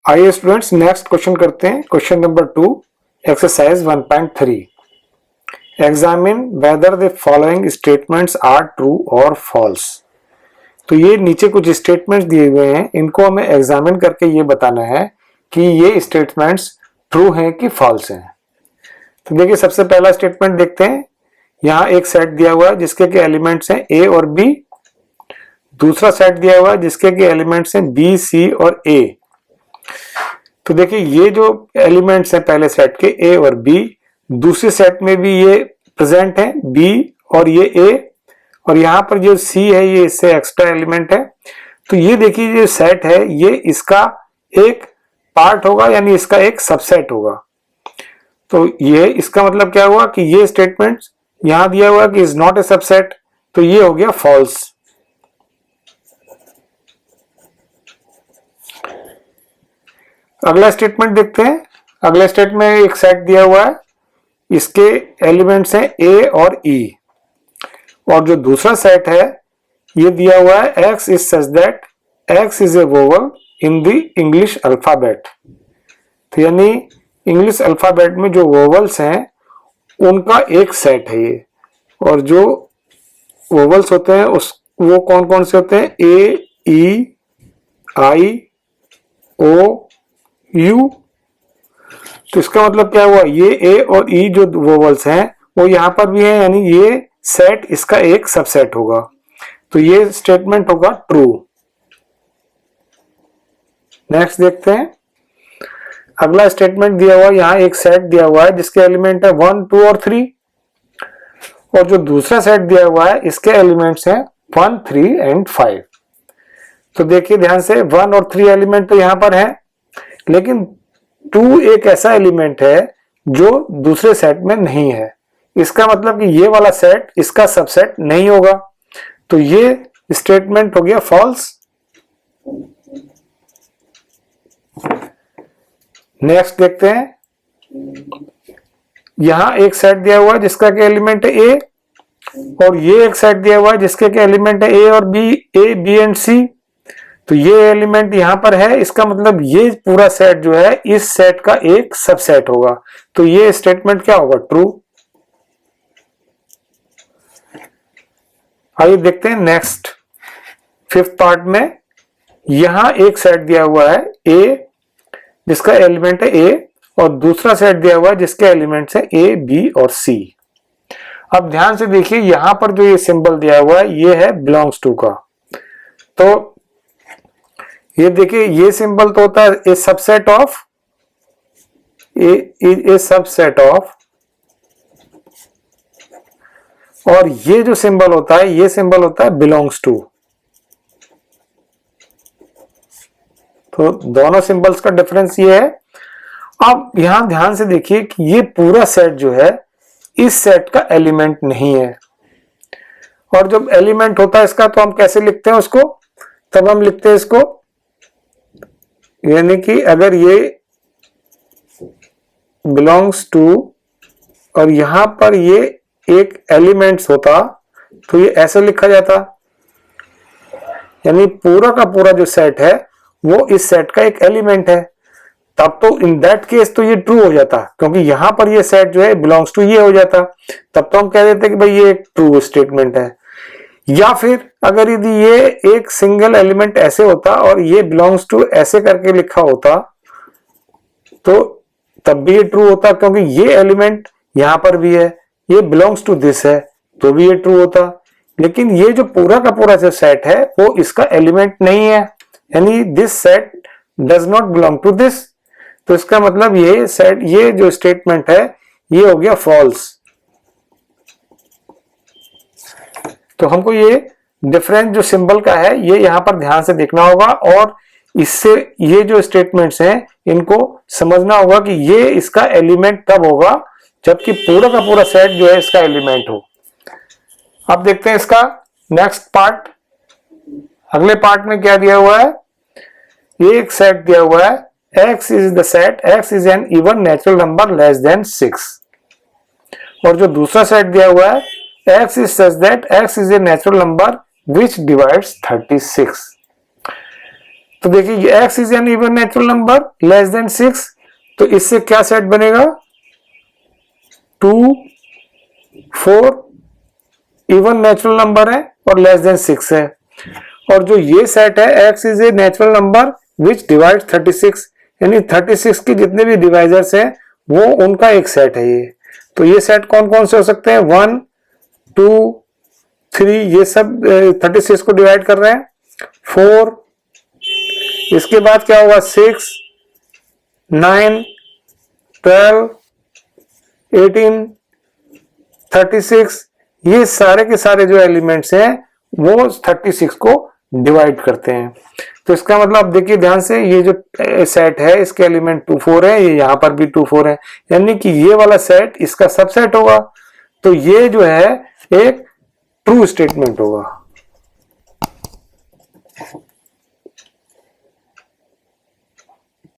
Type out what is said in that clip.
आइए students next question करते हैं। Question number 2 exercise 1.3 examine whether the following statements are true और false. तो ये नीचे कुछ स्टेटमेंट्स दिए हुए हैं, इनको हमें एग्जामिन करके ये बताना है कि ये स्टेटमेंट्स ट्रू हैं कि फॉल्स हैं। तो देखिए सबसे पहला स्टेटमेंट देखते हैं। यहाँ एक सेट दिया हुआ है जिसके के एलिमेंट्स हैं ए और बी, दूसरा सेट दिया हुआ है जिसके के एलिमेंट्स हैं बी सी और ए। तो देखिए ये जो एलिमेंट्स हैं पहले सेट के ए और बी, दूसरे सेट में भी ये प्रेजेंट है बी और ये ए, और यहाँ पर जो सी है ये इससे एक्स्ट्रा एलिमेंट है। तो ये देखिए जो सेट है ये इसका एक पार्ट होगा, यानी इसका एक सबसेट होगा। तो ये इसका मतलब क्या हुआ कि ये स्टेटमेंट यहां दिया हुआ कि इज नॉट ए सबसेट, तो ये हो गया फॉल्स। अगला स्टेटमेंट देखते हैं। अगले स्टेटमेंट में एक सेट दिया हुआ है, इसके एलिमेंट्स हैं ए और ई, और जो दूसरा सेट है ये दिया हुआ है x is such that x is a vowel in the English alphabet. तो यानी इंग्लिश अल्फाबेट में जो वोवल्स हैं उनका एक सेट है ये, और जो वोवल्स होते हैं उस वो कौन कौन से होते हैं, ए ई आई ओ यू। तो इसका मतलब क्या हुआ, ये ए और ई जो वोवल्स हैं वो यहां पर भी है, यानी ये सेट इसका एक सबसेट होगा। तो ये स्टेटमेंट होगा ट्रू। नेक्स्ट देखते हैं। अगला स्टेटमेंट दिया हुआ, यहां एक सेट दिया हुआ है जिसके एलिमेंट है 1 2 और 3, और जो दूसरा सेट दिया हुआ है इसके एलिमेंट्स हैं 1 3 एंड 5। तो देखिए ध्यान से 1 और 3 एलिमेंट तो यहां पर है, लेकिन 2 एक ऐसा एलिमेंट है जो दूसरे सेट में नहीं है। इसका मतलब कि ये वाला सेट इसका सबसेट नहीं होगा। तो ये स्टेटमेंट हो गया फॉल्स। नेक्स्ट देखते हैं। यहां एक सेट दिया हुआ है जिसका के एलिमेंट है ए, और ये एक सेट दिया हुआ है जिसके के एलिमेंट है ए और बी, ए बी एंड सी। तो ये एलिमेंट यहां पर है, इसका मतलब ये पूरा सेट जो है इस सेट का एक सबसेट होगा। तो ये स्टेटमेंट क्या होगा, ट्रू। आइए देखते हैं नेक्स्ट फिफ्थ पार्ट में। यहां एक सेट दिया हुआ है ए जिसका एलिमेंट है ए, और दूसरा सेट दिया हुआ है जिसके एलिमेंट्स है ए बी और सी। अब ध्यान से देखिए यहां पर जो ये सिंबल दिया हुआ है ये है बिलोंग्स टू का। तो ये देखिए ये सिंबल तो होता है a subset of, a subset of, और ये जो सिंबल होता है ये सिंबल होता है बिलोंग्स टू। तो दोनों सिंबल्स का डिफरेंस ये है। अब यहां ध्यान से देखिए कि ये पूरा सेट जो है इस सेट का एलिमेंट नहीं है, और जब एलिमेंट होता है इसका तो हम कैसे लिखते हैं उसको, तब हम लिखते हैं इसको, यानी कि अगर ये बिलोंग्स टू और यहां पर ये एक एलिमेंट्स होता तो ये ऐसे लिखा जाता, यानी पूरा का पूरा जो सेट है वो इस सेट का एक एलिमेंट है। तब तो इन दैट केस तो ये ट्रू हो जाता, क्योंकि यहां पर ये सेट जो है बिलोंग्स टू ये हो जाता। तब तो हम कह देते कि भाई ये एक ट्रू स्टेटमेंट है। या फिर अगर यदि ये एक सिंगल एलिमेंट ऐसे होता और ये बिलोंग्स टू ऐसे करके लिखा होता तो तब भी ये ट्रू होता, क्योंकि ये एलिमेंट यहां पर भी है, ये बिलोंग्स टू दिस है, तो भी ये ट्रू होता। लेकिन ये जो पूरा का पूरा जो सेट है वो इसका एलिमेंट नहीं है, यानी this set does not belong to this. तो इसका मतलब ये सेट, ये जो स्टेटमेंट है ये हो गया फॉल्स। तो हमको ये डिफरेंस जो सिंबल का है ये यहां पर ध्यान से देखना होगा, और इससे ये जो स्टेटमेंट्स हैं इनको समझना होगा कि ये इसका एलिमेंट तब होगा जबकि पूरा का पूरा सेट जो है इसका एलिमेंट हो। अब देखते हैं इसका नेक्स्ट पार्ट। अगले पार्ट में क्या दिया हुआ है, ये एक सेट दिया हुआ है x is the set x is an even natural number less than 6, और जो दूसरा सेट दिया हुआ है x is such that x is a natural number which divides 36। तो देखिए x is an even natural number less than 6, तो इससे क्या सेट बनेगा 2 4 इवन नेचुरल नंबर है और लेस देन 6 है। और जो ये सेट है x is a natural number which divide 36, यानी 36 के जितने भी डिवाइजर्स हैं वो उनका एक सेट है ये। तो ये सेट कौन कौन से हो सकते हैं 1 2 3, ये सब 36 को डिवाइड कर रहे हैं, 4, इसके बाद क्या होगा 6 9 12 18 36, ये सारे के सारे जो एलिमेंट्स हैं वो 36 को डिवाइड करते हैं। तो इसका मतलब देखिए ध्यान से, ये जो सेट है इसके एलिमेंट 2 4 है, ये यहां पर भी 2 4 है, यानी कि ये वाला सेट इसका सबसेट होगा। तो ये जो है एक ट्रू स्टेटमेंट होगा।